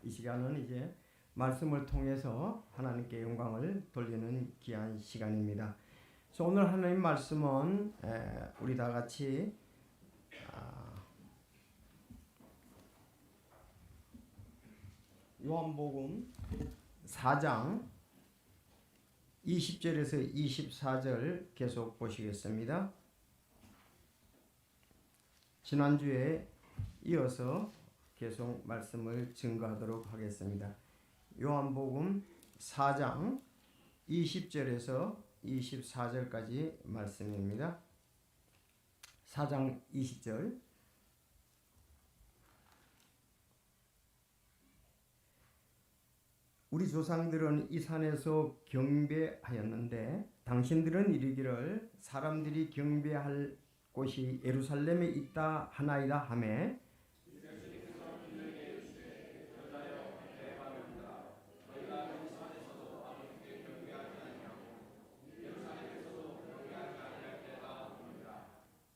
이 시간은 이제 말씀을 통해서 하나님께 영광을 돌리는 귀한 시간입니다. 그래서 오늘 하나님 말씀은 우리 다 같이 요한복음 4장 20절에서 24절 계속 보시겠습니다. 지난주에 이어서 계속 말씀을 증거하도록 하겠습니다. 요한복음 4장 20절에서 24절까지 말씀입니다. 4장 20절 우리 조상들은 이 산에서 경배하였는데 당신들은 이르기를 사람들이 경배할 곳이 예루살렘에 있다 하나이다 하매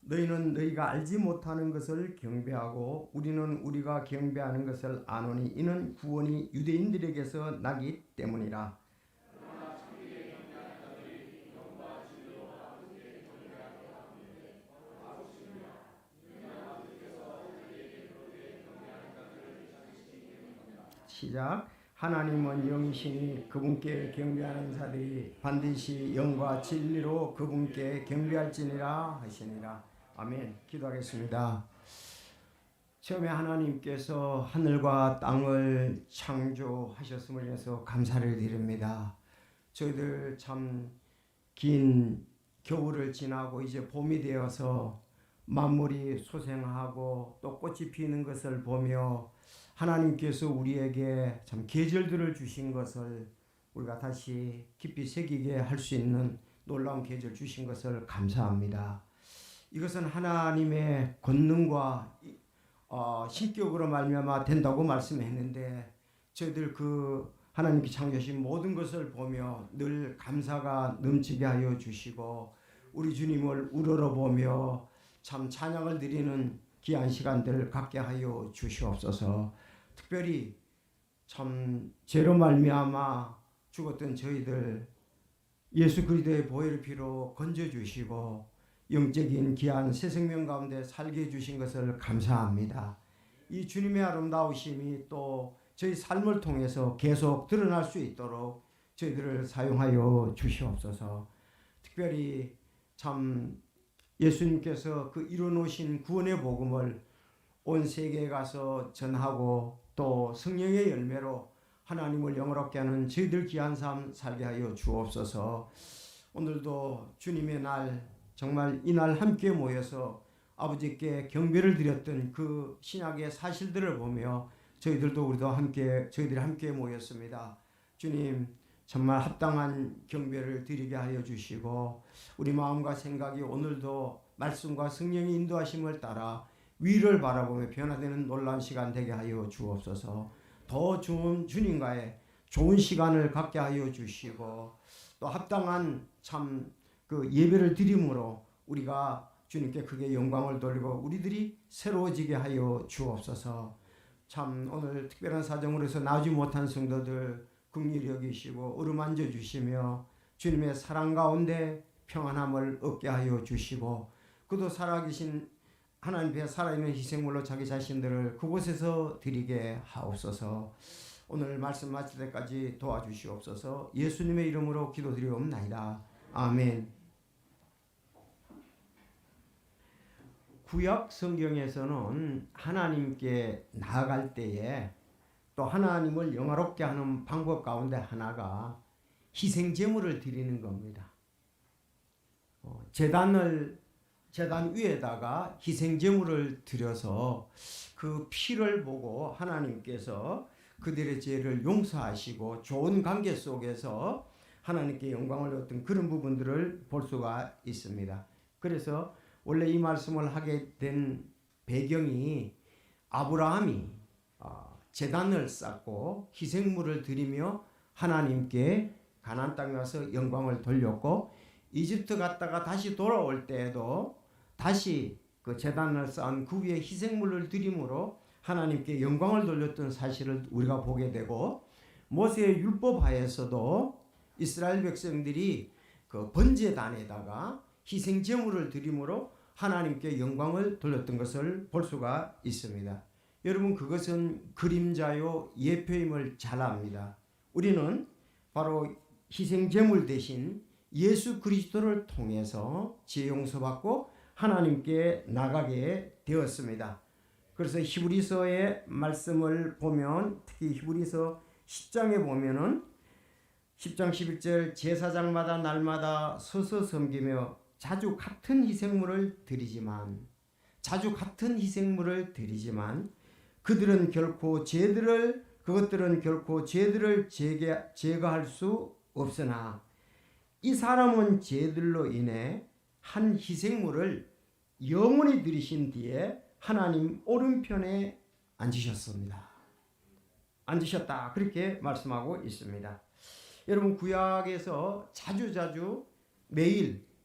너희는 너희가 알지 못하는 것을 경배하고 우리는 우리가 경배하는 것을 아노니 이는 구원이 유대인들에게서 나기 때문이라. 시작. 하나님은 영이시니 그분께 경배하는 자들이 반드시 영과 진리로 그분께 경배할지니라 하시니라. 아멘. 기도하겠습니다. 처음에 하나님께서 하늘과 땅을 창조하셨음을 인해서 감사를 드립니다. 저희들 참 긴 겨울을 지나고 이제 봄이 되어서 만물이 소생하고 또 꽃이 피는 것을 보며 하나님께서 우리에게 참 계절들을 주신 것을 우리가 다시 깊이 새기게 할 수 있는 놀라운 계절 주신 것을 감사합니다. 이것은 하나님의 권능과 신격으로 말미암아 된다고 말씀했는데 저희들 그 하나님께 창조하신 모든 것을 보며 늘 감사가 넘치게 하여 주시고 우리 주님을 우러러보며 참 찬양을 드리는 귀한 시간들을 갖게 하여 주시옵소서. 특별히 참 죄로 말미암아 죽었던 저희들 예수 그리스도의 보혈의 피로 건져주시고 영적인 귀한 새 생명 가운데 살게 해주신 것을 감사합니다. 이 주님의 아름다우심이 또 저희 삶을 통해서 계속 드러날 수 있도록 저희들을 사용하여 주시옵소서. 특별히 참 예수님께서 그 이루어놓으신 구원의 복음을 온 세계에 가서 전하고 또 성령의 열매로 하나님을 영화롭게 하는 저희들 귀한 삶 살게 하여 주옵소서. 오늘도 주님의 날 정말 이날 함께 모여서 아버지께 경배를 드렸던 그 신약의 사실들을 보며 저희들이 함께 모였습니다. 주님 정말 합당한 경배를 드리게 하여 주시고 우리 마음과 생각이 오늘도 말씀과 성령의 인도하심을 따라 위를 바라보며 변화되는 놀라운 시간 되게 하여 주옵소서. 더 좋은 주님과의 좋은 시간을 갖게 하여 주시고 또 합당한 참 그 예배를 드림으로 우리가 주님께 크게 영광을 돌리고 우리들이 새로워지게 하여 주옵소서. 참 오늘 특별한 사정으로 해서 나오지 못한 성도들 긍휼히 여기시고 어루만져 주시며 주님의 사랑 가운데 평안함을 얻게 하여 주시고 그도 살아계신 하나님 앞에 살아있는 희생물로 자기 자신들을 그곳에서 드리게 하옵소서. 오늘 말씀 마칠 때까지 도와주시옵소서. 예수님의 이름으로 기도드리옵나이다. 아멘. 구약 성경에서는 하나님께 나아갈 때에 또 하나님을 영화롭게 하는 방법 가운데 하나가 희생 제물을 드리는 겁니다. 제단 위에다가 희생 제물을 드려서 그 피를 보고 하나님께서 그들의 죄를 용서하시고 좋은 관계 속에서 하나님께 영광을 얻던 그런 부분들을 볼 수가 있습니다. 그래서 원래 이 말씀을 하게 된 배경이 아브라함이 제단을 쌓고 희생물을 드리며 하나님께 가나안 땅에 와서 영광을 돌렸고 이집트 갔다가 다시 돌아올 때에도 다시 그 제단을 쌓은 그 위에 희생물을 드림으로 하나님께 영광을 돌렸던 사실을 우리가 보게 되고, 모세의 율법하에서도 이스라엘 백성들이 그 번제단에다가 희생 제물을 드림으로 하나님께 영광을 돌렸던 것을 볼 수가 있습니다. 여러분, 그것은 그림자요 예표임을 잘 압니다. 우리는 바로 희생 제물 대신 예수 그리스도를 통해서 죄 용서받고 하나님께 나가게 되었습니다. 그래서 히브리서의 말씀을 보면, 특히 히브리서 10장에 보면은 10장 11절, 제사장마다 날마다 서서 섬기며 자주 같은 희생물을 드리지만 그것들은 결코 죄들을 제거할 수 없으나 이 사람은 죄들로 인해 한 희생물을 영원히 드리신 뒤에 하나님 오른편에 앉으셨다. 그렇게 말씀하고 있습니다. 여러분, 구약에서 자주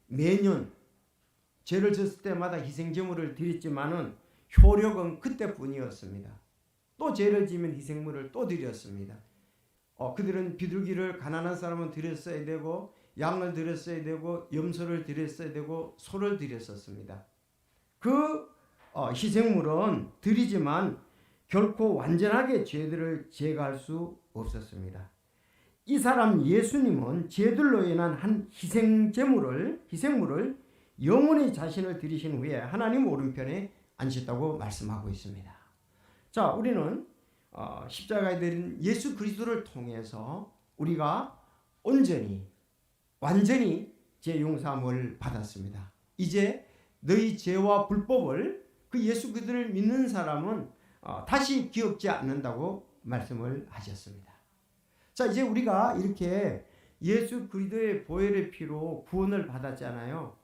매년 죄를 졌을 때마다 희생제물을 드렸지만은 효력은 그때뿐이었습니다. 또 죄를 지면 희생물을 또 드렸습니다. 그들은 비둘기를 가난한 사람은 드렸어야 되고, 양을 드렸어야 되고, 염소를 드렸어야 되고, 소를 드렸었습니다. 그 희생물은 드리지만 결코 완전하게 죄들을 제거할 수 없었습니다. 이 사람 예수님은 죄들로 인한 한 희생물을 영원히 자신을 드리신 후에 하나님 오른편에 앉으셨다고 말씀하고 있습니다. 자, 우리는 십자가에 드린 예수 그리스도를 통해서 우리가 완전히 죄 용서함을 받았습니다. 이제 너희 죄와 불법을, 그 예수 그리스도를 믿는 사람은 다시 기억지 않는다고 말씀을 하셨습니다. 자, 이제 우리가 이렇게 예수 그리스도의 보혈의 피로 구원을 받았잖아요.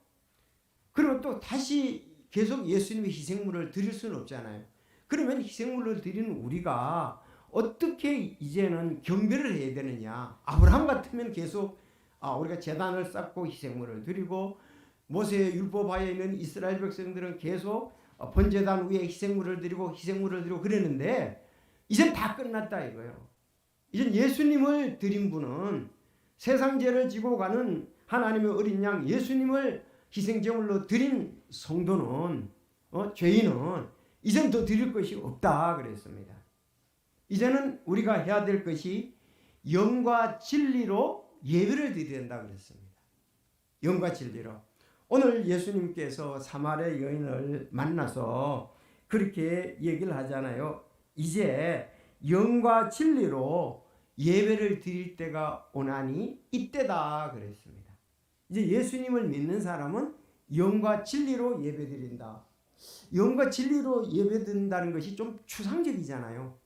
그리고 또 다시 계속 예수님의 희생물을 드릴 수는 없잖아요. 그러면 희생물을 드리는 우리가 어떻게 이제는 경배를 해야 되느냐? 아브라함 같으면 계속 우리가 제단을 쌓고 희생물을 드리고, 모세의 율법하에 있는 이스라엘 백성들은 계속 번제단 위에 희생물을 드리고 그랬는데, 이젠 다 끝났다 이거예요. 이젠 예수님을 드린 분은, 세상 죄를 지고 가는 하나님의 어린 양 예수님을 희생제물로 드린 성도는, 죄인은 이젠 더 드릴 것이 없다 그랬습니다. 이제는 우리가 해야 될 것이 영과 진리로 예배를 드려야 된다 그랬습니다. 영과 진리로. 오늘 예수님께서 사마리아 여인을 만나서 그렇게 얘기를 하잖아요. 이제 영과 진리로 예배를 드릴 때가 오나니 이때다 그랬습니다. 이제 예수님을 믿는 사람은 영과 진리로 예배드린다. 영과 진리로 예배드린다는 것이 좀 추상적이잖아요.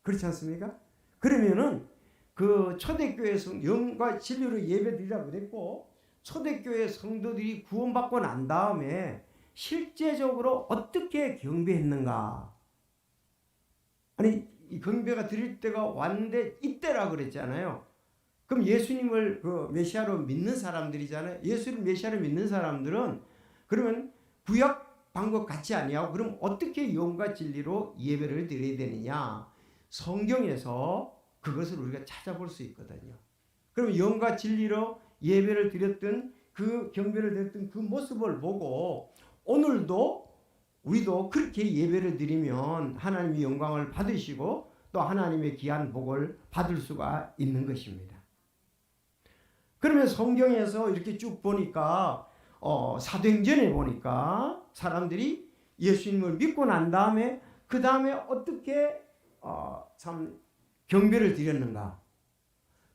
그렇지 않습니까? 그러면은 그 초대교회에서 영과 진리로 예배드리라고 그랬고, 초대교회 성도들이 구원받고 난 다음에 실제적으로 어떻게 경배했는가? 아니, 이 경배가 드릴 때가 왔는데 이때라 그랬잖아요. 그럼 예수님을 그 메시아로 믿는 사람들이잖아요. 예수를 메시아로 믿는 사람들은 그러면 구약 방법 같지 아니하고, 그럼 어떻게 영과 진리로 예배를 드려야 되느냐? 성경에서 그것을 우리가 찾아볼 수 있거든요. 그럼 영과 진리로 예배를 드렸던, 그 경배를 드렸던 그 모습을 보고 오늘도 우리도 그렇게 예배를 드리면 하나님의 영광을 받으시고 또 하나님의 귀한 복을 받을 수가 있는 것입니다. 그러면 성경에서 이렇게 쭉 보니까 사도행전에 보니까 사람들이 예수님을 믿고 난 다음에 그 다음에 어떻게 참 경배를 드렸는가.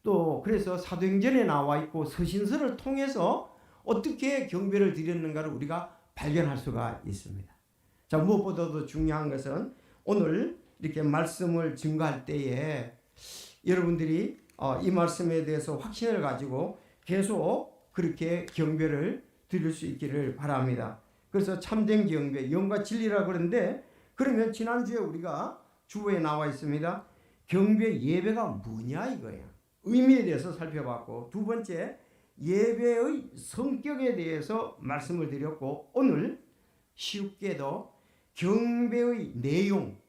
또 그래서 사도행전에 나와 있고 서신서를 통해서 어떻게 경배를 드렸는가를 우리가 발견할 수가 있습니다. 자, 무엇보다도 중요한 것은 오늘 이렇게 말씀을 증거할 때에 여러분들이 이 말씀에 대해서 확신을 가지고 계속 그렇게 경배를 드릴 수 있기를 바랍니다. 그래서 참된 경배, 영과 진리라고 그러는데, 그러면 지난주에 우리가 주보에 나와 있습니다. 경배 예배가 뭐냐 이거예요. 의미에 대해서 살펴봤고, 두 번째 예배의 성격에 대해서 말씀을 드렸고, 오늘 쉽게도 경배의 내용,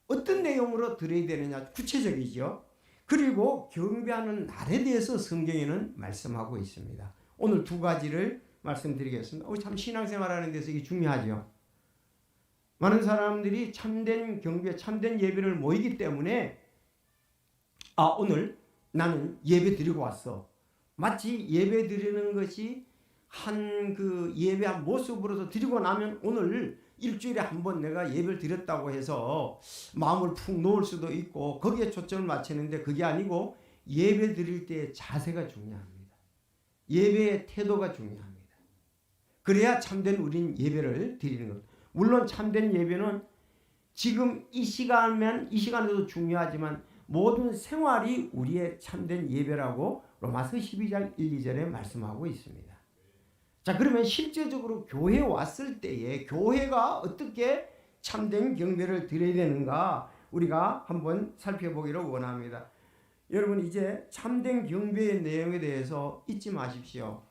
어떤 내용으로 드려야 되느냐 구체적이죠. 그리고 경배하는 날에 대해서 성경에는 말씀하고 있습니다. 오늘 두 가지를 말씀드리겠습니다. 참 신앙생활하는 데서 이게 중요하죠. 많은 사람들이 참된 경배, 참된 예배를 모이기 때문에 오늘 나는 예배 드리고 왔어. 마치 예배 드리는 것이 한 예배한 모습으로서 드리고 나면 오늘 일주일에 한 번 내가 예배를 드렸다고 해서 마음을 푹 놓을 수도 있고 거기에 초점을 맞추는데 그게 아니고 예배 드릴 때의 자세가 중요합니다. 예배의 태도가 중요합니다. 그래야 참된 우린 예배를 드리는 것. 물론 참된 예배는 지금 이 시간에도 중요하지만 모든 생활이 우리의 참된 예배라고 로마서 12장 1, 2절에 말씀하고 있습니다. 자, 그러면 실제적으로 교회에 왔을 때에 교회가 어떻게 참된 경배를 드려야 되는가 우리가 한번 살펴보기를 원합니다. 여러분 이제 참된 경배의 내용에 대해서 잊지 마십시오.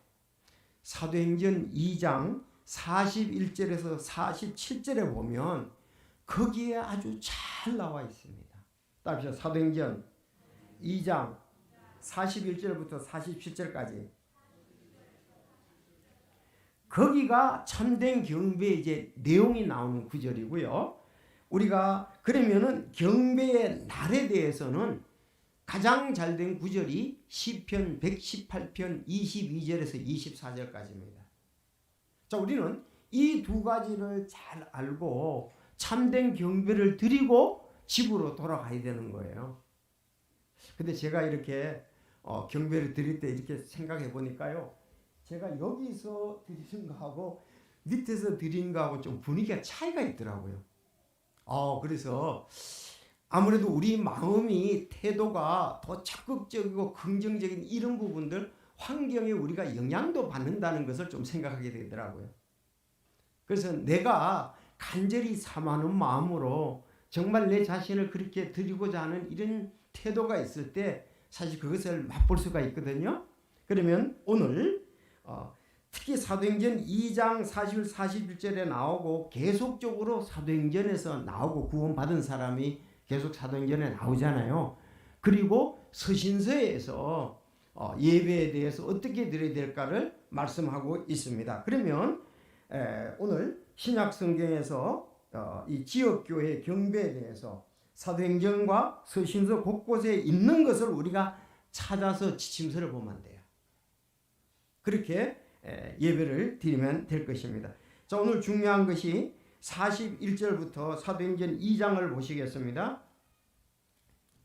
사도행전 2장 41절에서 47절에 보면 거기에 아주 잘 나와 있습니다. 따라합시다. 사도행전 2장 41절부터 47절까지 거기가 참된 경배의 이제 내용이 나오는 구절이고요. 우리가 그러면은 경배의 날에 대해서는 가장 잘된 구절이 시편 118편 22절에서 24절까지입니다. 자, 우리는 이 두 가지를 잘 알고 참된 경배를 드리고 집으로 돌아가야 되는 거예요. 근데 제가 이렇게 경배를 드릴 때 이렇게 생각해 보니까요. 제가 여기서 드리는 거하고 밑에서 드리는 거하고 좀 분위기가 차이가 있더라고요. 그래서 아무래도 우리 마음이 태도가 더 적극적이고 긍정적인 이런 부분들 환경에 우리가 영향도 받는다는 것을 좀 생각하게 되더라고요. 그래서 내가 간절히 사모하는 마음으로 정말 내 자신을 그렇게 드리고자 하는 이런 태도가 있을 때 사실 그것을 맛볼 수가 있거든요. 그러면 오늘 특히 사도행전 2장 40, 41절에 나오고 계속적으로 사도행전에서 나오고 구원받은 사람이 계속 사도행전에 나오잖아요. 그리고 서신서에서 예배에 대해서 어떻게 드려야 될까를 말씀하고 있습니다. 그러면 오늘 신약성경에서 이 지역교회 경배에 대해서 사도행전과 서신서 곳곳에 있는 것을 우리가 찾아서 지침서를 보면 돼요. 그렇게 예배를 드리면 될 것입니다. 자, 오늘 중요한 것이 41절부터 사도행전 2장을 보시겠습니다.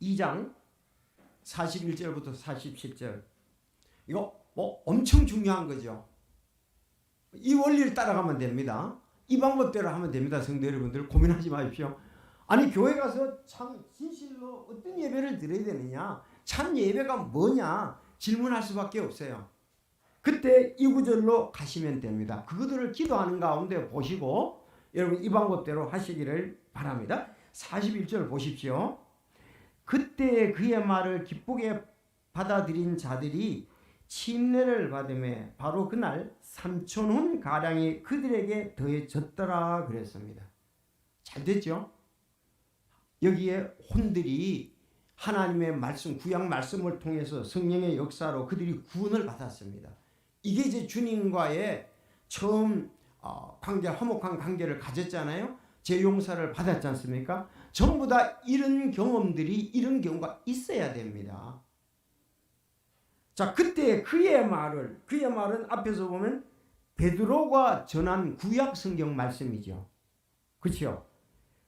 2장 41절부터 47절. 이거 엄청 중요한 거죠. 이 원리를 따라가면 됩니다. 이 방법대로 하면 됩니다. 성도 여러분들 고민하지 마십시오. 아니 교회 가서 참 진실로 어떤 예배를 드려야 되느냐, 참 예배가 뭐냐 질문할 수밖에 없어요. 그때 이 구절로 가시면 됩니다. 그것들을 기도하는 가운데 보시고 여러분 이 방법대로 하시기를 바랍니다. 41절 보십시오. 그때 그의 말을 기쁘게 받아들인 자들이 침례를 받으며 바로 그날 3,000혼 가량이 그들에게 더해졌더라 그랬습니다. 잘 됐죠? 여기에 혼들이 하나님의 말씀, 구약 말씀을 통해서 성령의 역사로 그들이 구원을 받았습니다. 이게 이제 주님과의 처음 관계, 화목한 관계를 가졌잖아요. 죄용서를 받았지 않습니까? 전부 다 이런 이런 경우가 있어야 됩니다. 자, 그때 그의 말은 앞에서 보면 베드로가 전한 구약 성경 말씀이죠. 그렇죠?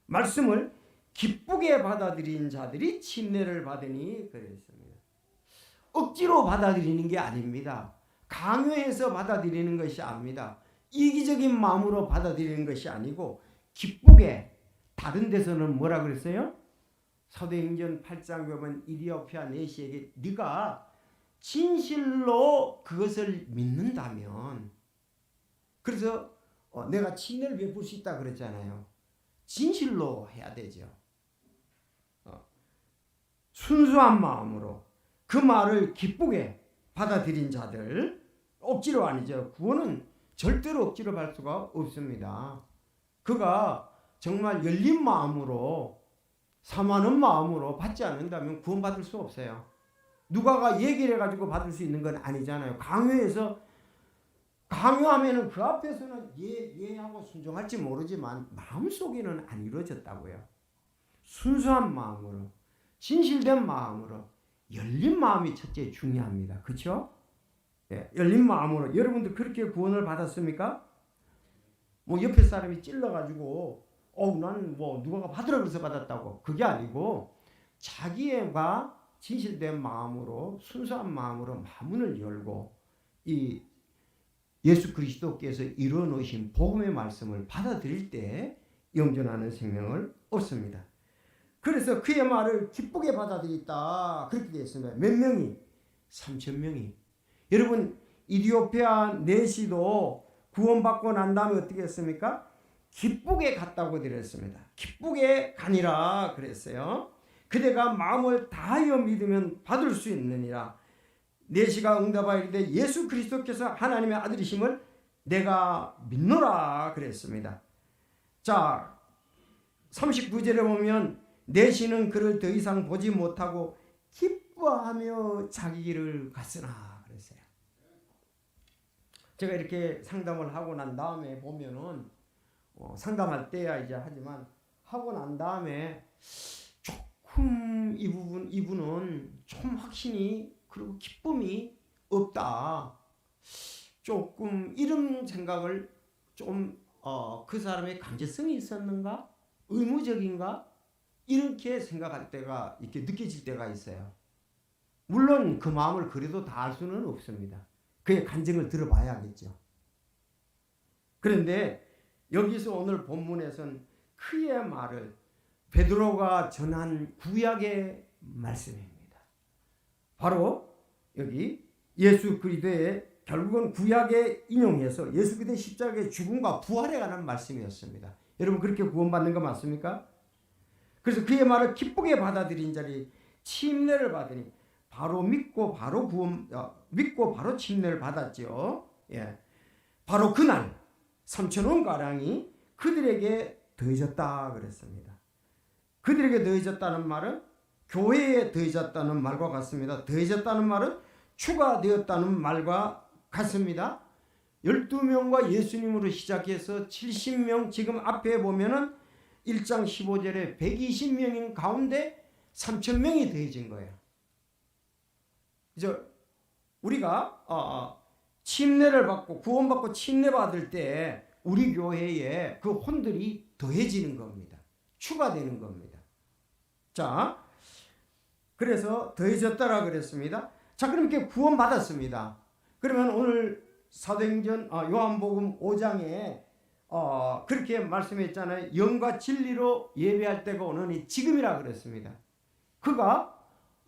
말씀을 기쁘게 받아들인 자들이 침례를 받으니 그랬습니다. 억지로 받아들이는 게 아닙니다. 강요해서 받아들이는 것이 아닙니다. 이기적인 마음으로 받아들이는 것이 아니고 기쁘게. 다른 데서는 뭐라 그랬어요? 사도행전 8장 보면 이디오피아 내시에게 네가 진실로 그것을 믿는다면, 그래서 내가 침례를 베풀 수 있다 그랬잖아요. 진실로 해야 되죠. 순수한 마음으로 그 말을 기쁘게 받아들인 자들, 억지로 아니죠. 구원은 절대로 억지로 받을 수가 없습니다. 그가 정말 열린 마음으로 사모하는 마음으로 받지 않는다면 구원받을 수 없어요. 누가가 얘기를 해가지고 받을 수 있는 건 아니잖아요. 강요하면은 그 앞에서는 예 하고 순종할지 모르지만 마음속에는 안 이루어졌다고요. 순수한 마음으로, 진실된 마음으로, 열린 마음이 첫째 중요합니다. 그렇죠? 예, 열린 마음으로. 여러분들 그렇게 구원을 받았습니까? 뭐 옆에 사람이 찔러가지고 나는 뭐 누가가 받으라 그래서 받았다고, 그게 아니고 자기가 진실된 마음으로, 순수한 마음으로 마음을 열고 이 예수 그리스도께서 이루어 놓으신 복음의 말씀을 받아들일 때 영존하는 생명을 얻습니다. 그래서 그의 말을 기쁘게 받아들였다, 그렇게 되어 있습니다. 몇 명이? 3,000명이. 여러분, 이디오피아 내시도 구원받고 난 다음에 어떻게 했습니까? 기쁘게 갔다고 드렸습니다. 기쁘게 가니라 그랬어요. 그대가 마음을 다하여 믿으면 받을 수 있느니라. 내시가 응답하여 이르되 예수 그리스도께서 하나님의 아들이심을 내가 믿노라 그랬습니다. 자, 39절에 보면 내시는 그를 더 이상 보지 못하고 기뻐하며 자기 길을 갔으나 그랬어요. 제가 이렇게 상담을 하고 난 다음에 보면은 상담할 때야 이제 하지만 하고 난 다음에 조금 이분은 좀 확신이 그리고 기쁨이 없다. 조금 이런 생각을 좀 그 사람의 감정성이 있었는가? 의무적인가? 이렇게 생각할 때가 이렇게 느껴질 때가 있어요. 물론 그 마음을 그래도 다 알 수는 없습니다. 그의 간증을 들어봐야겠죠. 그런데 여기서 오늘 본문에서는 그의 말을 베드로가 전한 구약의 말씀입니다. 바로 여기 예수 그리스도의 결국은 구약에 인용해서 예수 그리스도의 십자가의 죽음과 부활에 관한 말씀이었습니다. 여러분 그렇게 구원받는 거 맞습니까? 그래서 그의 말을 기쁘게 받아들인 자리 침례를 받으니 바로 믿고 바로 침례를 받았죠. 예. 바로 그날 3,000원 가량이 그들에게 더해졌다 그랬습니다. 그들에게 더해졌다는 말은 교회에 더해졌다는 말과 같습니다. 더해졌다는 말은 추가되었다는 말과 같습니다. 12명과 예수님으로 시작해서 70명, 지금 앞에 보면은 1장 15절에 120명인 가운데 3,000명이 더해진 거예요. 이제 우리가 침례를 받고 구원받고 침례 받을 때 우리 교회에 그 혼들이 더해지는 겁니다. 추가되는 겁니다. 자, 그래서 더해졌다라 그랬습니다. 자, 그럼 이렇게 구원받았습니다. 그러면 오늘 사도행전 요한복음 5장에 그렇게 말씀했잖아요. 영과 진리로 예배할 때가 오느니 지금이라 그랬습니다. 그가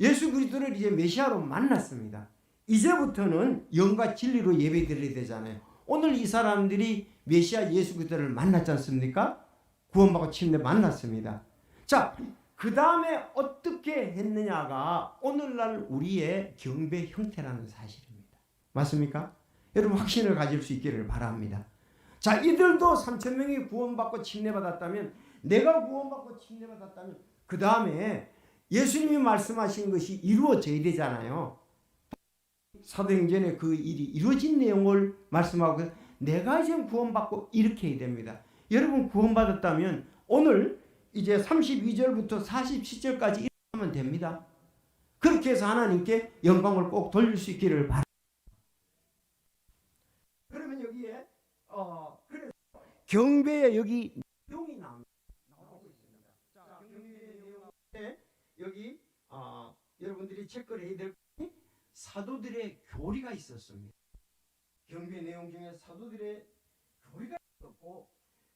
예수 그리스도를 이제 메시아로 만났습니다. 이제부터는 영과 진리로 예배드려야 되잖아요. 오늘 이 사람들이 메시아 예수 그리스도를 만났지 않습니까? 구원받고 침례 만났습니다. 자, 그 다음에 어떻게 했느냐가 오늘날 우리의 경배 형태라는 사실입니다. 맞습니까? 여러분 확신을 가질 수 있기를 바랍니다. 자, 이들도 3,000명이 구원받고 침례받았다면, 내가 구원받고 침례받았다면 그 다음에 예수님이 말씀하신 것이 이루어져야 되잖아요. 사도행전에 그 일이 이루어진 내용을 말씀하고 내가 지금 구원받고 이렇게 해야 됩니다. 여러분 구원받았다면 오늘 이제 32절부터 47절까지 이렇게 하면 됩니다. 그렇게 해서 하나님께 영광을 꼭 돌릴 수 있기를 바랍니다. 그러면 여기에 그래서 경배에 여기 내용이 나오고 있습니다. 자, 경배의 내용에 여기 여러분들이 체크를 해야 될 사도들의 교리가 있었습니다. 경배 내용 중에 사도들의 교리가 있었고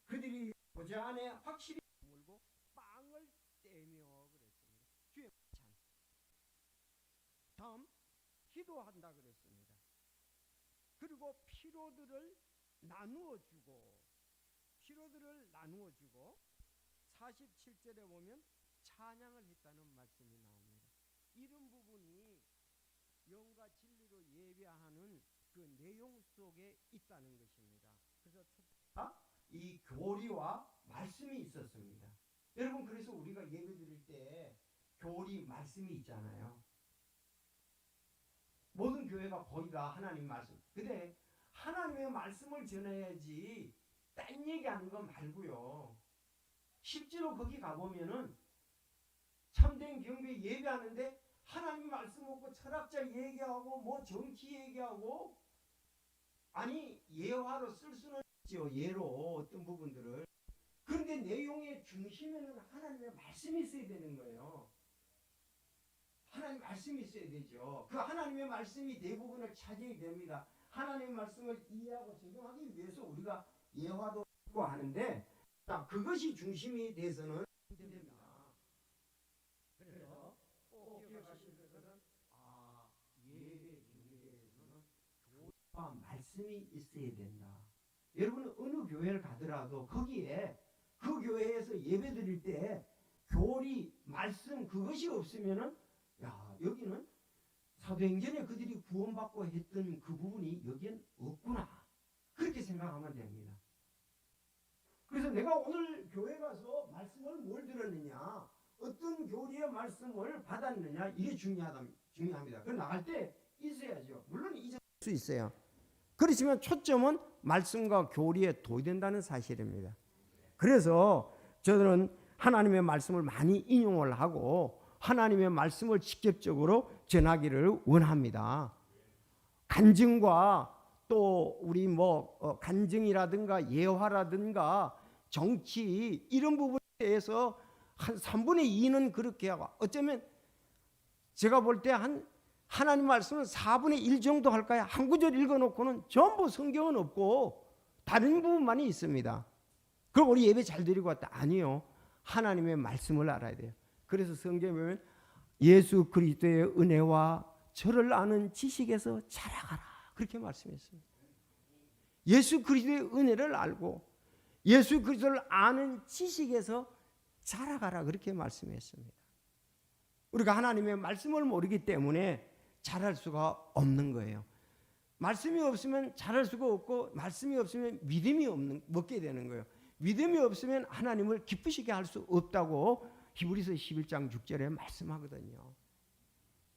그들이 보좌 안에 확실히 물고 빵을 떼며 그랬습니다. 주의 찬. 다음 기도한다 그랬습니다. 그리고 피로들을 나누어 주고 47절에 보면 찬양을 했다는 말씀이 나옵니다. 이런 부분이 영과 진리로 예배하는 그 내용 속에 있다는 것입니다. 그래서 이 교리와 말씀이 있었습니다. 여러분, 그래서 우리가 예배 드릴 때 교리 말씀이 있잖아요. 모든 교회가 거의 다 하나님 말씀. 근데 하나님의 말씀을 전해야지 딴 얘기하는 거 말고요. 실제로 거기 가보면은 참된 경배 예배하는데 하나님 말씀 없고 철학자 얘기하고 뭐 정치 얘기하고, 아니 예화로 쓸 수는 있죠. 예로 어떤 부분들을. 그런데 내용의 중심에는 하나님의 말씀이 있어야 되는 거예요. 하나님 말씀이 있어야 되죠. 그 하나님의 말씀이 대부분을 차지해야 됩니다. 하나님의 말씀을 이해하고 적용하기 위해서 우리가 예화도 있고 하는데, 그것이 중심이 돼서는 됩니다. 그래서 꼭 기억하실 것은 예배 경배에서는 교회와 말씀이 있어야 된다. 여러분은 어느 교회를 가더라도 거기에 그 교회에서 예배 드릴 때 교리, 말씀 그것이 없으면은 여기는 사도행전에 그들이 구원받고 했던 그 부분이 여기엔 없구나. 그렇게 생각하면 됩니다. 그래서 내가 오늘 교회 가서 말씀을 뭘 들었느냐, 어떤 교리의 말씀을 받았느냐, 이게 중요합니다. 그 나갈 때 있어야죠. 물론 잊을 수 있어요. 그렇지만 초점은 말씀과 교리에 도의된다는 사실입니다. 그래서 저는 하나님의 말씀을 많이 인용을 하고 하나님의 말씀을 직접적으로 전하기를 원합니다. 간증과 또 우리 간증이라든가 예화라든가 정치 이런 부분에 대해서 한 3분의 2는 그렇게 하고, 어쩌면 제가 볼 때 하나님 말씀은 4분의 1 정도 할까요? 한 구절 읽어놓고는 전부 성경은 없고 다른 부분만이 있습니다. 그럼 우리 예배 잘 드리고 왔다? 아니요. 하나님의 말씀을 알아야 돼요. 그래서 성경에 보면 예수 그리스도의 은혜와 저를 아는 지식에서 자라가라, 그렇게 말씀했습니다. 예수 그리스도의 은혜를 알고 예수 그리스도를 아는 지식에서 자라가라, 그렇게 말씀했습니다. 우리가 하나님의 말씀을 모르기 때문에 자랄 수가 없는 거예요. 말씀이 없으면 자랄 수가 없고, 말씀이 없으면 믿음이 없게 되는 거예요. 믿음이 없으면 하나님을 기쁘시게 할 수 없다고 히브리서 11장 6절에 말씀하거든요.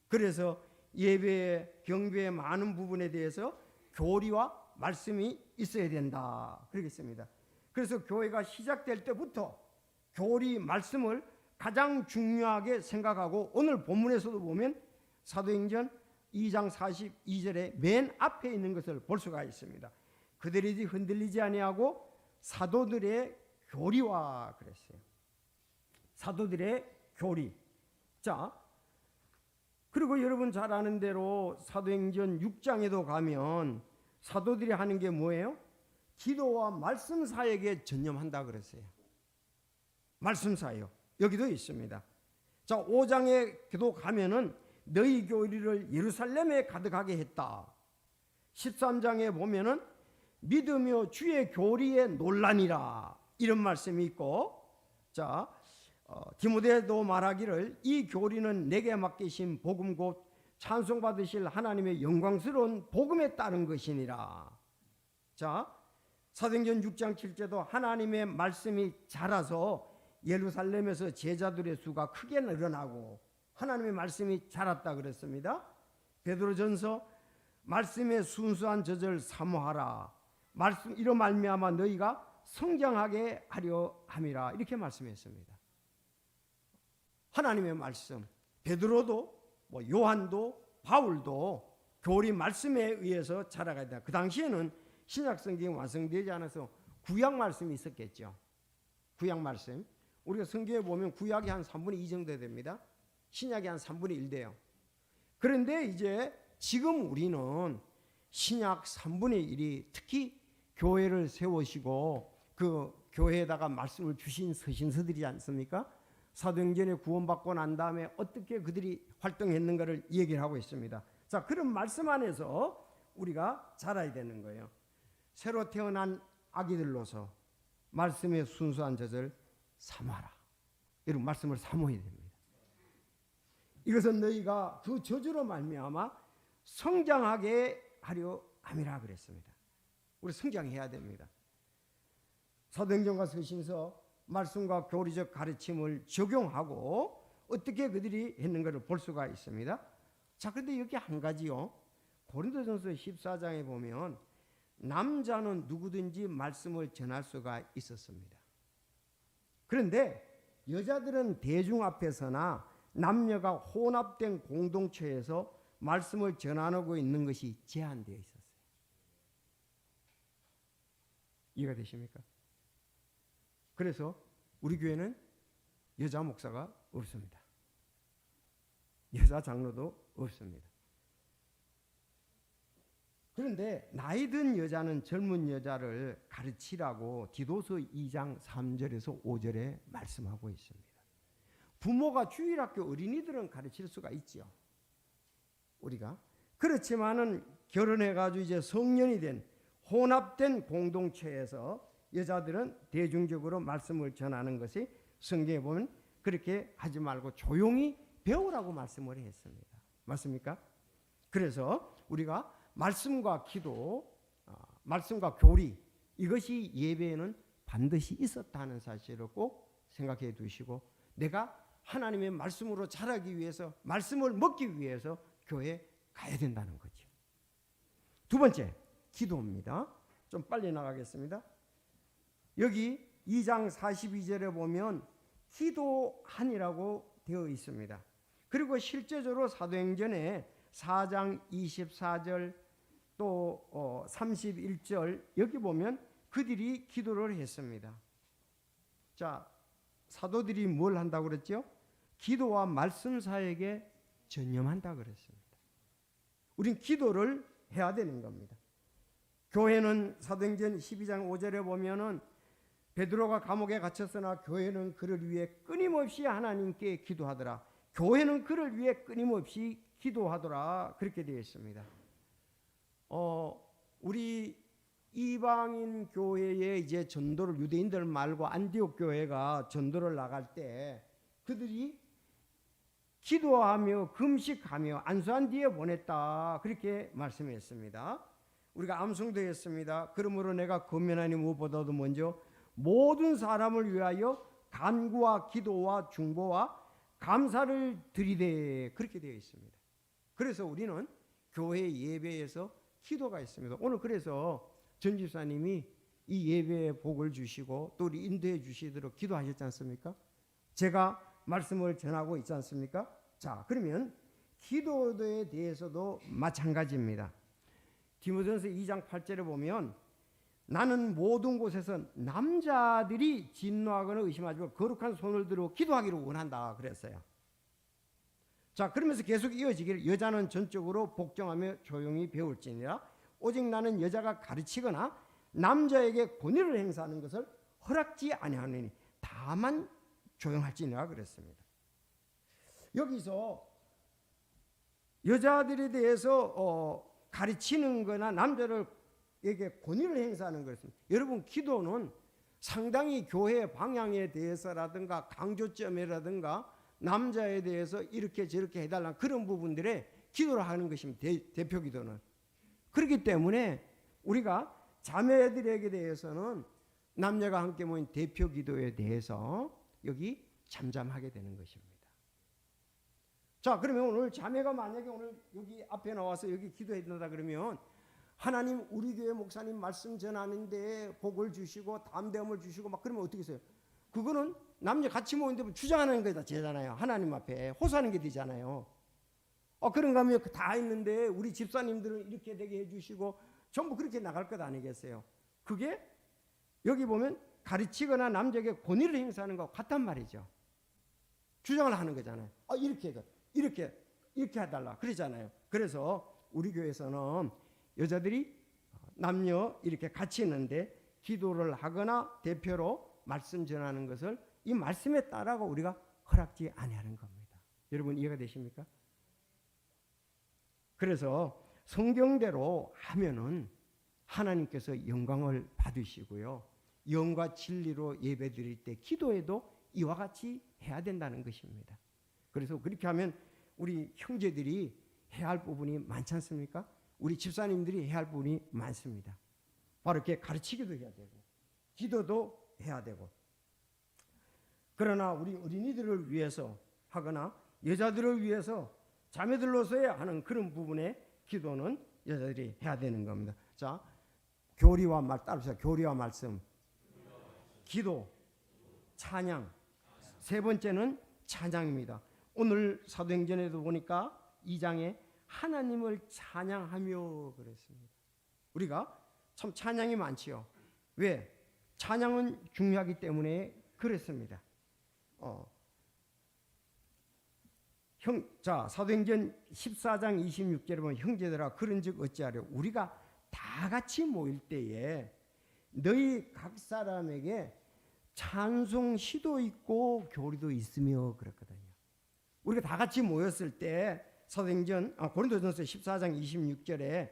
그래서 예배, 경배의 많은 부분에 대해서 교리와 말씀이 있어야 된다, 그러겠습니다. 그래서 교회가 시작될 때부터 교리, 말씀을 가장 중요하게 생각하고, 오늘 본문에서도 보면 사도행전 2장 42절에 맨 앞에 있는 것을 볼 수가 있습니다. 그들이 흔들리지 아니하고 사도들의 교리와 그랬어요. 사도들의 교리. 자, 그리고 여러분 잘 아는 대로 사도행전 6장에도 가면 사도들이 하는 게 뭐예요? 기도와 말씀 사역에 전념한다 그랬어요. 말씀 사역. 여기도 있습니다. 자, 5장에도 가면은 너희 교리를 예루살렘에 가득하게 했다. 13장에 보면은 믿으며 주의 교리에 논란이라, 이런 말씀이 있고, 자, 디모데도 말하기를 이 교리는 내게 맡기신 복음 곧 찬송받으실 하나님의 영광스러운 복음에 따른 것이니라. 자, 사도행전 6장 7절도 하나님의 말씀이 자라서 예루살렘에서 제자들의 수가 크게 늘어나고 하나님의 말씀이 자랐다 그랬습니다. 베드로전서 말씀의 순수한 젖을 사모하라. 말씀 이로 말미암아 너희가 성장하게 하려 함이라, 이렇게 말씀했습니다. 하나님의 말씀, 베드로도 요한도 바울도 교리 말씀에 의해서 자라가야 된다. 그 당시에는 신약 성경이 완성되지 않아서 구약 말씀이 있었겠죠. 구약 말씀. 우리가 성경에 보면 구약이 한 3분의 2 정도 됩니다. 신약이 한 3분의 1 돼요. 그런데 이제 지금 우리는 신약 3분의 1이 특히 교회를 세우시고 그 교회에다가 말씀을 주신 서신서들이지 않습니까? 사도행전에 구원받고 난 다음에 어떻게 그들이 활동했는가를 얘기를 하고 있습니다. 자, 그런 말씀 안에서 우리가 자라야 되는 거예요. 새로 태어난 아기들로서 말씀의 순수한 젖을 사모하라. 이런 말씀을 사모해야 됩니다. 이것은 너희가 그 저주로 말미암아 성장하게 하려 함이라 그랬습니다. 우리 성장해야 됩니다. 사도행전과 서신서 말씀과 교리적 가르침을 적용하고 어떻게 그들이 했는가를 볼 수가 있습니다. 자, 그런데 여기 한 가지요. 고린도전서 14장에 보면 남자는 누구든지 말씀을 전할 수가 있었습니다. 그런데 여자들은 대중 앞에서나 남녀가 혼합된 공동체에서 말씀을 전하고 있는 것이 제한되어 있었어요. 이해가 되십니까? 그래서 우리 교회는 여자 목사가 없습니다. 여자 장로도 없습니다. 그런데 나이 든 여자는 젊은 여자를 가르치라고 디도서 2장 3절에서 5절에 말씀하고 있습니다. 부모가 주일학교 어린이들은 가르칠 수가 있죠. 우리가. 그렇지만은 결혼해가지고 이제 성년이 된 혼합된 공동체에서 여자들은 대중적으로 말씀을 전하는 것이 성경에 보면 그렇게 하지 말고 조용히 배우라고 말씀을 했습니다. 맞습니까? 그래서 우리가 말씀과 기도, 말씀과 교리, 이것이 예배에는 반드시 있었다는 사실을 꼭 생각해 두시고, 내가 하나님의 말씀으로 자라기 위해서, 말씀을 먹기 위해서 교회에 가야 된다는 거죠. 두 번째, 기도입니다. 좀 빨리 나가겠습니다. 여기 2장 42절에 보면 기도하니라고 되어 있습니다. 그리고 실제적으로 사도행전에 4장 24절 또 31절 여기 보면 그들이 기도를 했습니다. 자, 사도들이 뭘 한다고 그랬죠? 기도와 말씀 사역에 전념한다 그랬습니다. 우린 기도를 해야 되는 겁니다. 교회는 사도행전 12장 5절에 보면은 베드로가 감옥에 갇혔으나 교회는 그를 위해 끊임없이 하나님께 기도하더라. 교회는 그를 위해 끊임없이 기도하더라. 그렇게 되어 있습니다. 우리 이방인 교회에 이제 전도를, 유대인들 말고 안디옥 교회가 전도를 나갈 때 그들이 기도하며 금식하며 안수한 뒤에 보냈다. 그렇게 말씀했습니다. 우리가 암송도 했습니다. 그러므로 내가 권면하니 무엇보다도 먼저 모든 사람을 위하여 간구와 기도와 중보와 감사를 드리되, 그렇게 되어 있습니다. 그래서 우리는 교회 예배에서 기도가 있습니다. 오늘 그래서 전 집사님이 이 예배에 복을 주시고 또 우리 인도해 주시도록 기도하셨지 않습니까? 제가 말씀을 전하고 있지 않습니까? 자, 그러면 기도에 대해서도 마찬가지입니다. 디모데전서 2장 8절에 보면 나는 모든 곳에서 남자들이 진노하거나 의심하지 말고 거룩한 손을 들어 기도하기를 원한다 그랬어요. 자, 그러면서 계속 이어지기를 여자는 전적으로 복종하며 조용히 배울지니라. 오직 나는 여자가 가르치거나 남자에게 권위를 행사하는 것을 허락지 아니하느니 다만 조용할지니라 그랬습니다. 여기서 여자들에 대해서 가르치는 거나 남자에게 권위를 행사하는 것은, 여러분 기도는 상당히 교회 방향에 대해서라든가 강조점이라든가 남자에 대해서 이렇게 저렇게 해달라는 그런 부분들에 기도를 하는 것입니다. 대표 기도는. 그렇기 때문에 우리가 자매들에게 대해서는 남녀가 함께 모인 대표 기도에 대해서 여기 잠잠하게 되는 것입니다. 자, 그러면 오늘 자매가 만약에 오늘 여기 앞에 나와서 여기 기도해 준다 그러면 하나님 우리 교회 목사님 말씀 전하는데 복을 주시고 담대함을 주시고 막 그러면 어떻게 해요? 그거는 남녀 같이 모인데 주장하는 거다 되잖아요. 하나님 앞에 호소하는 게 되잖아요. 그런가 하면 다 있는데 우리 집사님들은 이렇게 되게 해주시고 전부 그렇게 나갈 것 아니겠어요? 그게 여기 보면 가르치거나 남자에게 권위를 행사하는 것 같단 말이죠. 주장을 하는 거잖아요. 이렇게 해달라 그러잖아요. 그래서 우리 교회에서는 여자들이 남녀 이렇게 같이 있는데 기도를 하거나 대표로 말씀 전하는 것을 이 말씀에 따라가 우리가 허락지 아니하는 겁니다. 여러분 이해가 되십니까? 그래서 성경대로 하면은 하나님께서 영광을 받으시고요. 영과 진리로 예배드릴 때 기도에도 이와 같이 해야 된다는 것입니다. 그래서 그렇게 하면 우리 형제들이 해야 할 부분이 많지 않습니까? 우리 집사님들이 해야 할 부분이 많습니다. 바로 이렇게 가르치기도 해야 되고 기도도 해야 되고. 그러나 우리 어린이들을 위해서 하거나 여자들을 위해서 자매들로서야 하는 그런 부분의 기도는 여자들이 해야 되는 겁니다. 자, 교리와 말 따르세요. 교리와 말씀, 기도, 찬양. 세 번째는 찬양입니다. 오늘 사도행전에도 보니까 2장에 하나님을 찬양하며 그랬습니다. 우리가 참 찬양이 많지요. 왜? 찬양은 중요하기 때문에 그랬습니다. 자, 사도행전 14장 26절에 보면 형제들아 그런즉 어찌하려 우리가 다 같이 모일 때에 너희 각 사람에게 찬송 시도 있고 교리도 있으며 그랬거든요. 우리가 다 같이 모였을 때 사도행전 고린도전서 14장 26절에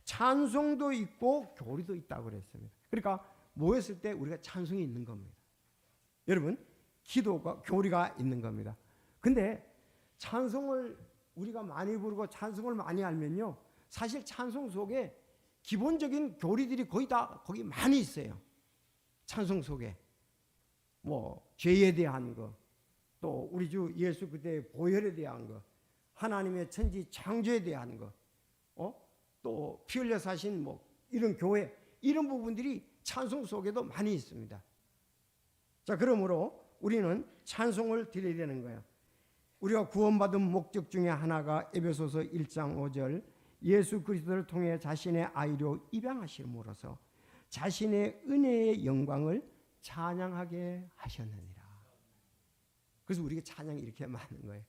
찬송도 있고 교리도 있다고 그랬습니다. 그러니까 모였을 때 우리가 찬송이 있는 겁니다. 여러분, 기도가 교리가 있는 겁니다. 근데 찬송을 우리가 많이 부르고 찬송을 많이 알면요, 사실 찬송 속에 기본적인 교리들이 거의 다 거기 많이 있어요. 찬송 속에 뭐 죄에 대한 거, 또 우리 주 예수 그때의 보혈에 대한 거, 하나님의 천지 창조에 대한 거, 또 피 흘려 사신 뭐 이런 교회, 이런 부분들이 찬송 속에도 많이 있습니다. 자, 그러므로 우리는 찬송을 드려야 되는 거예요. 우리가 구원받은 목적 중에 하나가 에베소서 1장 5절 예수 그리스도를 통해 자신의 아이로 입양하심으로써 자신의 은혜의 영광을 찬양하게 하셨느니라. 그래서 우리가 찬양이 이렇게 많은 거예요.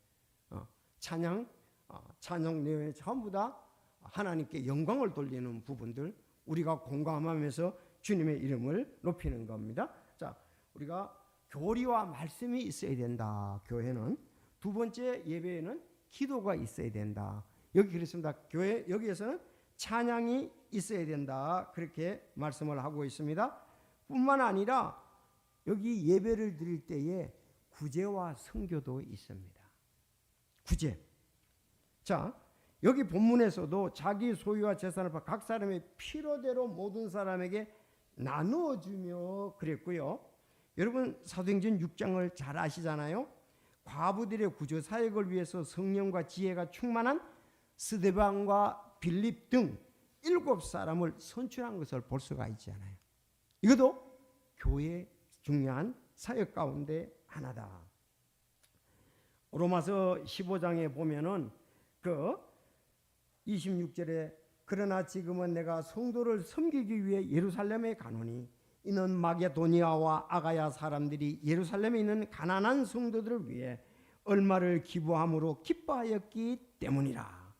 찬양 내용에 전부 다 하나님께 영광을 돌리는 부분들, 우리가 공감하면서 주님의 이름을 높이는 겁니다. 자, 우리가 교리와 말씀이 있어야 된다. 교회는 두 번째 예배에는 기도가 있어야 된다. 여기 그렇습니다. 교회 여기에서는 찬양이 있어야 된다. 그렇게 말씀을 하고 있습니다. 뿐만 아니라 여기 예배를 드릴 때에 구제와 선교도 있습니다. 구제. 자, 여기 본문에서도 자기 소유와 재산을 각 사람의 필요대로 모든 사람에게 나누어 주며 그랬고요. 여러분 사도행전 6장을 잘 아시잖아요. 과부들의 구조 사역을 위해서 성령과 지혜가 충만한 스데반과 빌립 등 7사람을 선출한 것을 볼 수가 있잖아요. 이것도 교회의 중요한 사역 가운데 하나다. 로마서 15장에 보면은 그 26절에 그러나 지금은 내가 성도를 섬기기 위해 예루살렘에 가노니 이는 마게도니아와 아가야 사람들이 예루살렘에 있는 가난한 성도들을 위해 얼마를 기부함으로 기뻐하였기 때문이라.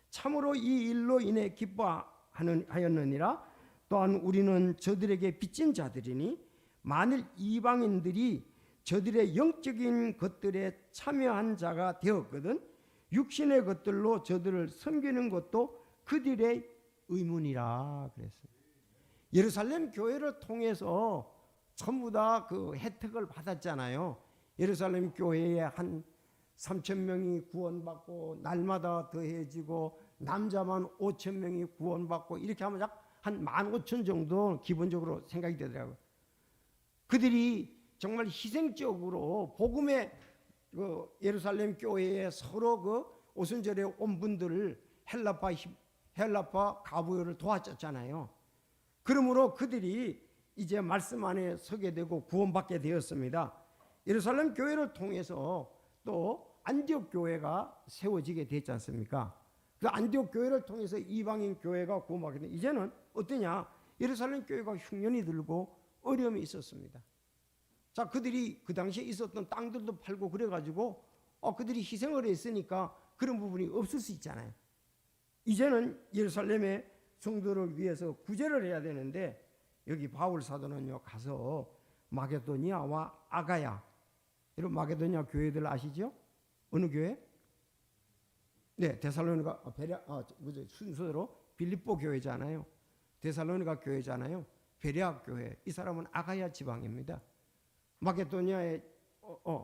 참으로 이 일로 인해 기뻐하였느니라. 또한 우리는 저들에게 빚진 자들이니 만일 이방인들이 저들의 영적인 것들에 참여한 자가 되었거든 육신의 것들로 저들을 섬기는 것도 그들의 의문이라 그랬습니다. 예루살렘 교회를 통해서 전부 다 그 혜택을 받았잖아요. 예루살렘 교회에 한 3,000명이 구원받고 날마다 더해지고 남자만 5,000명이 구원받고 이렇게 하면 약 한 15,000 정도 기본적으로 생각이 되더라고요. 그들이 정말 희생적으로 복음의 그 예루살렘 교회에 서로 그 오순절에 온 분들을 헬라파 가부요를 도와줬잖아요. 그러므로 그들이 이제 말씀 안에 서게 되고 구원받게 되었습니다. 예루살렘 교회를 통해서 또 안디옥 교회가 세워지게 됐지 않습니까? 그 안디옥 교회를 통해서 이방인 교회가 구원받게 됐는데 이제는 어떠냐? 예루살렘 교회가 흉년이 들고 어려움이 있었습니다. 자, 그들이 그 당시에 있었던 땅들도 팔고 그래가지고 그들이 희생을 했으니까 그런 부분이 없을 수 있잖아요. 이제는 예루살렘의 성도를 위해서 구제를 해야 되는데 여기 바울 사도는요 가서 마게도니아와 아가야, 여러분 마게도니아 교회들 아시죠? 어느 교회? 네, 데살로니가 순서로 빌립보 교회잖아요. 데살로니가 교회잖아요. 베레아 교회. 이 사람은 아가야 지방입니다. 마게도니아의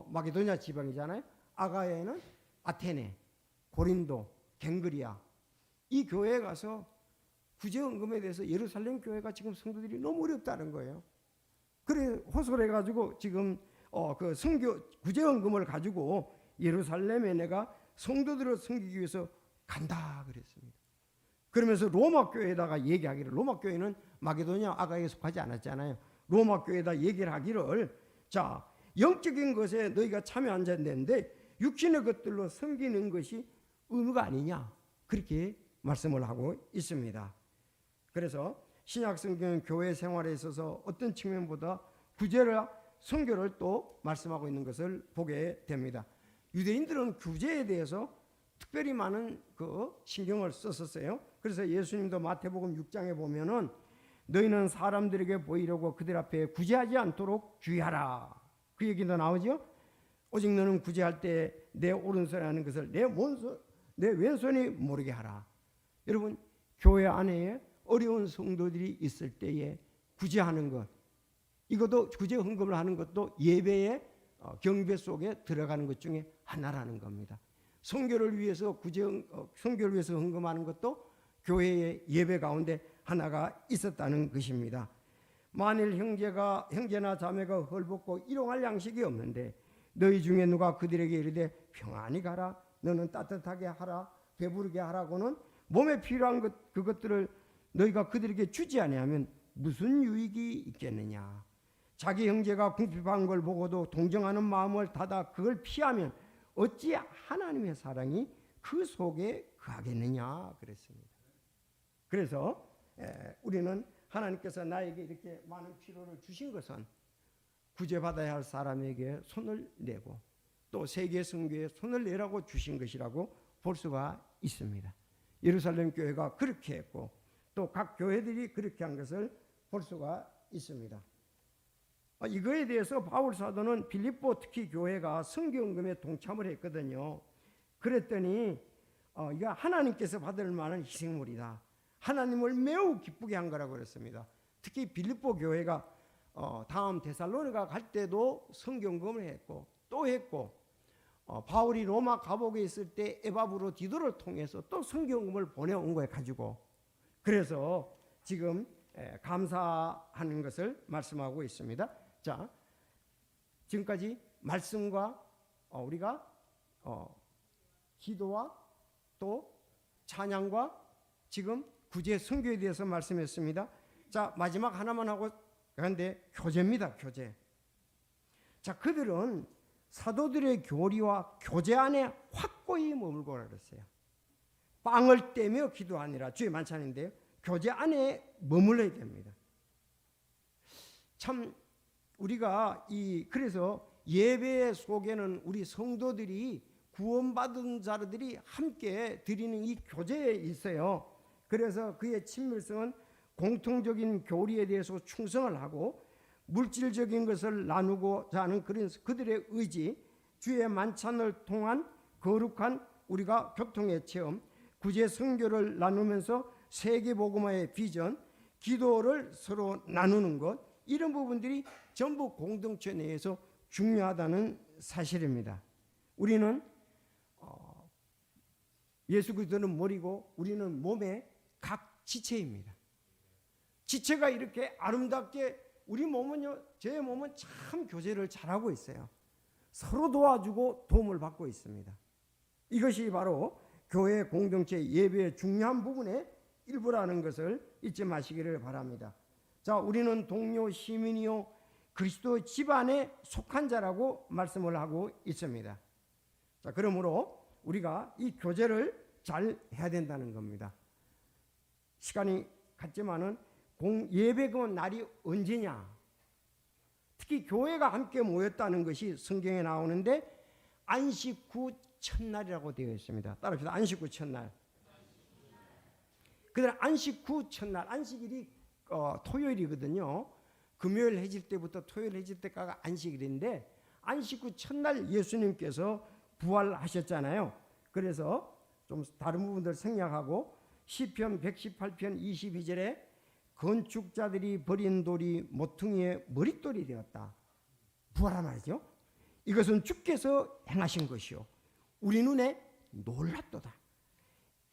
마게도니아 지방이잖아요. 아가야에는 아테네, 고린도, 갱그리아. 이 교회에 가서 구제헌금에 대해서 예루살렘 교회가 지금 성도들이 너무 어렵다는 거예요. 그래 호소를 해가지고 지금 그 선교 구제헌금을 가지고 예루살렘에 내가 성도들을 섬기기 위해서 간다 그랬습니다. 그러면서 로마 교회에다가 얘기하기를, 로마 교회는 마게도냐 아가에 속하지 않았잖아요. 로마 교회에다 얘기를 하기를, 자, 영적인 것에 너희가 참여 안 되는데 육신의 것들로 섬기는 것이 의무가 아니냐, 그렇게 말씀을 하고 있습니다. 그래서 신약 성경은 교회 생활에 있어서 어떤 측면보다 구제를, 선교를 또 말씀하고 있는 것을 보게 됩니다. 유대인들은 구제에 대해서 특별히 많은 그 신경을 썼었어요. 그래서 예수님도 마태복음 6장에 보면은 너희는 사람들에게 보이려고 그들 앞에 구제하지 않도록 주의하라, 그 얘기도 나오죠. 오직 너는 구제할 때 내 오른손에 하는 것을 내 왼손이 모르게 하라. 여러분, 교회 안에 어려운 성도들이 있을 때에 구제하는 것, 이것도 구제 헌금을 하는 것도 예배의 경배 속에 들어가는 것 중에 하나라는 겁니다. 선교를 위해서 선교를 위해서 헌금하는 것도 교회의 예배 가운데 하나가 있었다는 것입니다. 만일 형제나 자매가 헐벗고 일용할 양식이 없는데 너희 중에 누가 그들에게 이르되 평안히 가라, 너는 따뜻하게 하라, 배부르게 하라고는 몸에 필요한 그것들을 너희가 그들에게 주지 아니하면 무슨 유익이 있겠느냐. 자기 형제가 궁핍한 걸 보고도 동정하는 마음을 닫아 그걸 피하면 어찌 하나님의 사랑이 그 속에 거하겠느냐 그랬습니다. 그래서 우리는 하나님께서 나에게 이렇게 많은 필요를 주신 것은 구제받아야 할 사람에게 손을 내고 또 세계 선교에 손을 내라고 주신 것이라고 볼 수가 있습니다. 예루살렘 교회가 그렇게 했고 또 각 교회들이 그렇게 한 것을 볼 수가 있습니다. 이거에 대해서 바울 사도는 빌립보 특히 교회가 선교헌금에 동참을 했거든요. 그랬더니 이거 하나님께서 받을 만한 희생물이다, 하나님을 매우 기쁘게 한 거라고 그랬습니다. 특히 빌립보 교회가 다음 데살로니가 갈 때도 선교헌금을 했고 또 했고 바울이 로마 감옥에 있을 때 에바브로 디도를 통해서 또 선교헌금을 보내온 거에 가지고, 그래서 지금 감사하는 것을 말씀하고 있습니다. 자, 지금까지 말씀과 우리가 기도와 또 찬양과 지금 구제 선교에 대해서 말씀했습니다. 자, 마지막 하나만 하고 가는데 교제입니다. 교제. 자, 그들은 사도들의 교리와 교제 안에 확고히 머물고 그랬어요. 빵을 떼며 기도하니라 주의 만찬인데요, 교제 안에 머물러야 됩니다. 참 우리가 그래서 예배 속에는 우리 성도들이 구원받은 자들이 함께 드리는 이 교제에 있어요. 그래서 그의 친밀성은 공통적인 교리에 대해서 충성을 하고 물질적인 것을 나누고자 하는 그런 그들의 의지, 주의 만찬을 통한 거룩한 우리가 교통의 체험, 구제 선교를 나누면서 세계복음화의 비전, 기도를 서로 나누는 것, 이런 부분들이 전부 공동체 내에서 중요하다는 사실입니다. 우리는 예수 그리스도는 머리고 우리는 몸의 각 지체입니다. 지체가 이렇게 아름답게 우리 몸은요, 제 몸은 참 교제를 잘하고 있어요. 서로 도와주고 도움을 받고 있습니다. 이것이 바로 교회 공동체 예배의 중요한 부분의 일부라는 것을 잊지 마시기를 바랍니다. 자, 우리는 동료 시민이요 그리스도 집안에 속한 자라고 말씀을 하고 있습니다. 자, 그러므로 우리가 이 교제를 잘 해야 된다는 겁니다. 시간이 갔지만은 예배금 날이 언제냐? 특히 교회가 함께 모였다는 것이 성경에 나오는데 안식 후 첫날이라고 되어 있습니다. 따라합시다. 안식 후 첫날. 그들 안식 후 첫날, 안식일이 토요일이거든요. 금요일 해질 때부터 토요일 해질 때까지 안식일인데 안식 후 첫날 예수님께서 부활하셨잖아요. 그래서 좀 다른 부분들 생략하고 시편 118편 22절에 건축자들이 버린 돌이 모퉁이의 머릿돌이 되었다. 부활한 말이죠. 이것은 주께서 행하신 것이요 우리 눈에 놀랍도다.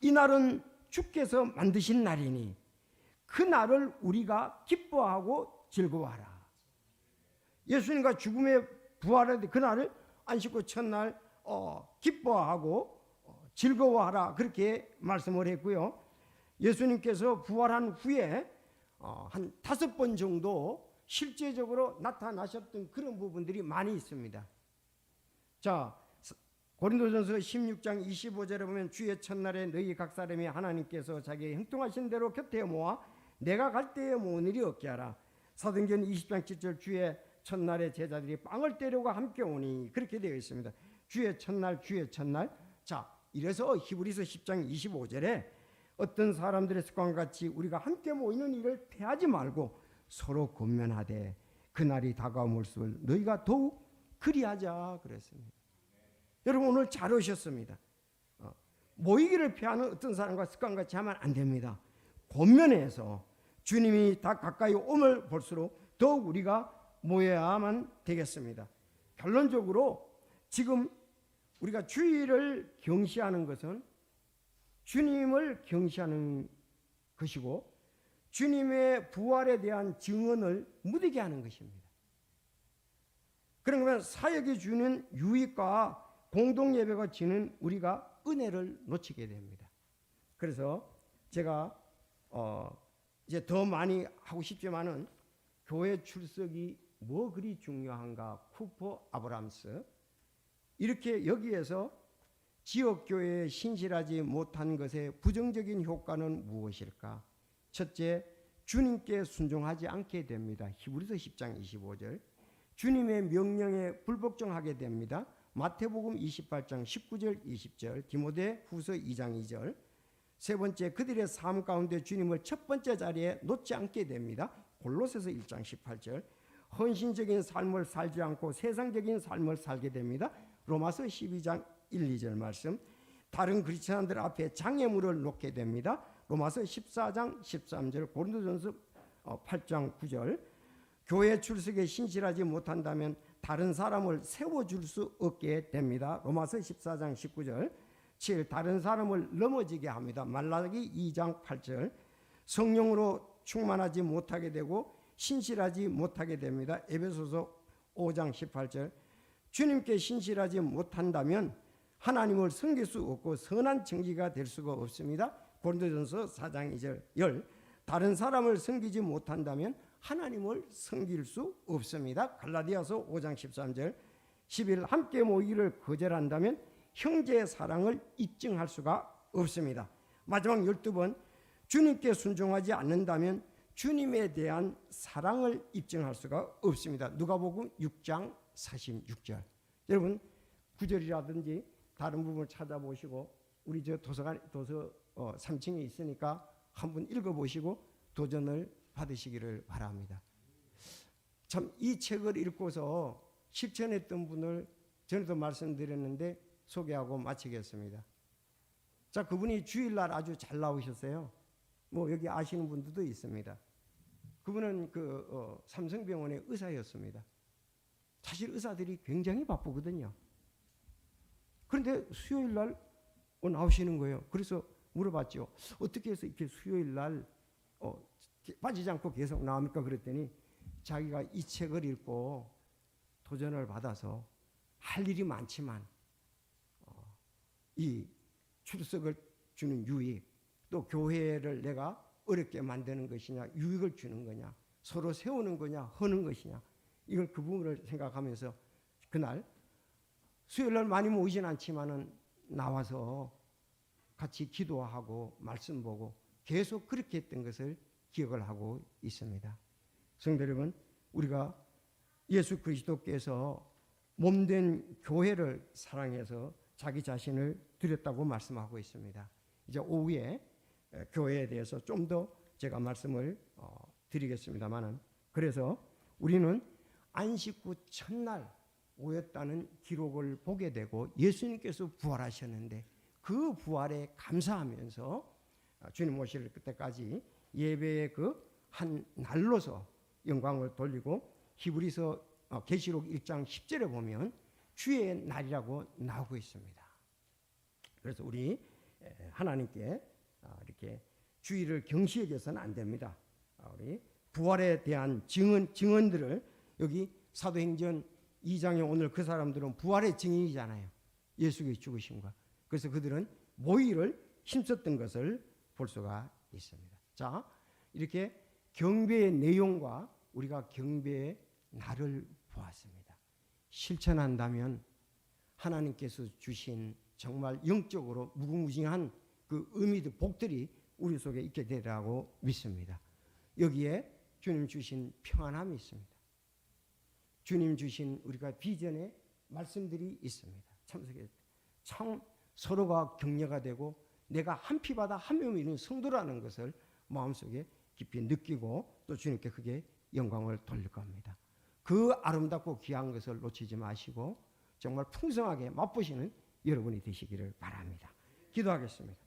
이 날은 주께서 만드신 날이니 그 날을 우리가 기뻐하고 즐거워하라. 예수님과 죽음에 부활의 그날을 안식구 첫날 기뻐하고 즐거워하라 그렇게 말씀을 했고요. 예수님께서 부활한 후에 한 5번 정도 실제적으로 나타나셨던 그런 부분들이 많이 있습니다. 자, 고린도전서 16장 25절에 보면 주의 첫날에 너희 각 사람이 하나님께서 자기의 형통하신 대로 곁에 모아 내가 갈 때에 모은 일이 없게 하라. 사도행전 20장 7절 주의 첫날에 제자들이 빵을 떼려고 함께 오니 그렇게 되어 있습니다. 주의 첫날 주의 첫날. 자, 이래서 히브리서 10장 25절에 어떤 사람들의 습관과 같이 우리가 함께 모이는 일을 패하지 말고 서로 권면하되 그날이 다가옴을수록 너희가 더욱 그리하자 그랬습니다. 여러분 오늘 잘 오셨습니다. 모이기를 피하는 어떤 사람과 습관같이 하면 안 됩니다. 권면해서 주님이 다 가까이 오면 볼수록 더욱 우리가 모여야만 되겠습니다. 결론적으로 지금 우리가 주일을 경시하는 것은 주님을 경시하는 것이고 주님의 부활에 대한 증언을 무디게 하는 것입니다. 그러면 사역이 주는 유익과 공동예배가 주는 우리가 은혜를 놓치게 됩니다. 그래서 제가 이제 더 많이 하고 싶지만은 교회 출석이 뭐 그리 중요한가 쿠퍼 아브람스 이렇게 여기에서 지역교회에 신실하지 못한 것의 부정적인 효과는 무엇일까? 첫째, 주님께 순종하지 않게 됩니다. 히브리서 10장 25절 주님의 명령에 불복종하게 됩니다. 마태복음 28장 19절 20절 디모데 후서 2장 2절 세 번째, 그들의 삶 가운데 주님을 첫 번째 자리에 놓지 않게 됩니다. 골로새서 1장 18절 헌신적인 삶을 살지 않고 세상적인 삶을 살게 됩니다. 로마서 12장 1, 2절 말씀 다른 그리스도인들 앞에 장애물을 놓게 됩니다. 로마서 14장 13절 고린도전서 8장 9절 교회 출석에 신실하지 못한다면 다른 사람을 세워줄 수 없게 됩니다. 로마서 14장 19절 7. 다른 사람을 넘어지게 합니다. 말라기 2장 8절 성령으로 충만하지 못하게 되고 신실하지 못하게 됩니다. 에베소서 5장 18절 주님께 신실하지 못한다면 하나님을 섬길 수 없고 선한 정기가 될 수가 없습니다. 고린도전서 4장 2절 10. 다른 사람을 섬기지 못한다면 하나님을 섬길 수 없습니다. 갈라디아서 5장 13절 11. 함께 모이기를 거절한다면 형제의 사랑을 입증할 수가 없습니다. 마지막 12번 주님께 순종하지 않는다면 주님에 대한 사랑을 입증할 수가 없습니다. 누가복음 6장 46절 여러분 9절이라든지 다른 부분을 찾아보시고 우리 저 도서관 3층에 있으니까 한번 읽어보시고 도전을 받으시기를 바랍니다. 참 이 책을 읽고서 실천했던 분을 전에도 말씀드렸는데 소개하고 마치겠습니다. 자, 그분이 주일날 아주 잘 나오셨어요. 뭐 여기 아시는 분들도 있습니다. 그분은 삼성병원의 의사였습니다. 사실 의사들이 굉장히 바쁘거든요. 그런데 수요일날 나오시는 거예요. 그래서 물어봤죠. 어떻게 해서 이렇게 수요일날 빠지지 않고 계속 나옵니까? 그랬더니 자기가 이 책을 읽고 도전을 받아서 할 일이 많지만 이 출석을 주는 유익 또 교회를 내가 어렵게 만드는 것이냐 유익을 주는 거냐 서로 세우는 거냐 하는 것이냐 이걸 그 부분을 생각하면서 그날 수요일날 많이 모이진 않지만은 나와서 같이 기도하고 말씀 보고 계속 그렇게 했던 것을 기억을 하고 있습니다. 성도 여러분, 우리가 예수 그리스도께서 몸된 교회를 사랑해서 자기 자신을 드렸다고 말씀하고 있습니다. 이제 오후에 교회에 대해서 좀 더 제가 말씀을 드리겠습니다만은 그래서 우리는 안식구 첫날 오였다는 기록을 보게 되고 예수님께서 부활하셨는데 그 부활에 감사하면서 주님 오실 그때까지 예배의 그 한 날로서 영광을 돌리고 히브리서 계시록 1장 10절에 보면 주의 날이라고 나오고 있습니다. 그래서 우리 하나님께 이렇게 주의를 경시해서는 안 됩니다. 우리 부활에 대한 증언들을 여기 사도행전 2장에 오늘 그 사람들은 부활의 증인이잖아요. 예수의 죽으심과. 그래서 그들은 모의를 힘썼던 것을 볼 수가 있습니다. 자, 이렇게 경배의 내용과 우리가 경배의 날을 보았습니다. 실천한다면 하나님께서 주신 정말 영적으로 무궁무진한 그 의미들, 복들이 우리 속에 있게 되리라고 믿습니다. 여기에 주님 주신 평안함이 있습니다. 주님 주신 우리가 비전의 말씀들이 있습니다. 참 서로가 격려가 되고 내가 한 피바다 한 몸이 있는 성도라는 것을 마음속에 깊이 느끼고 또 주님께 크게 영광을 돌릴 겁니다. 그 아름답고 귀한 것을 놓치지 마시고 정말 풍성하게 맛보시는 여러분이 되시기를 바랍니다. 기도하겠습니다.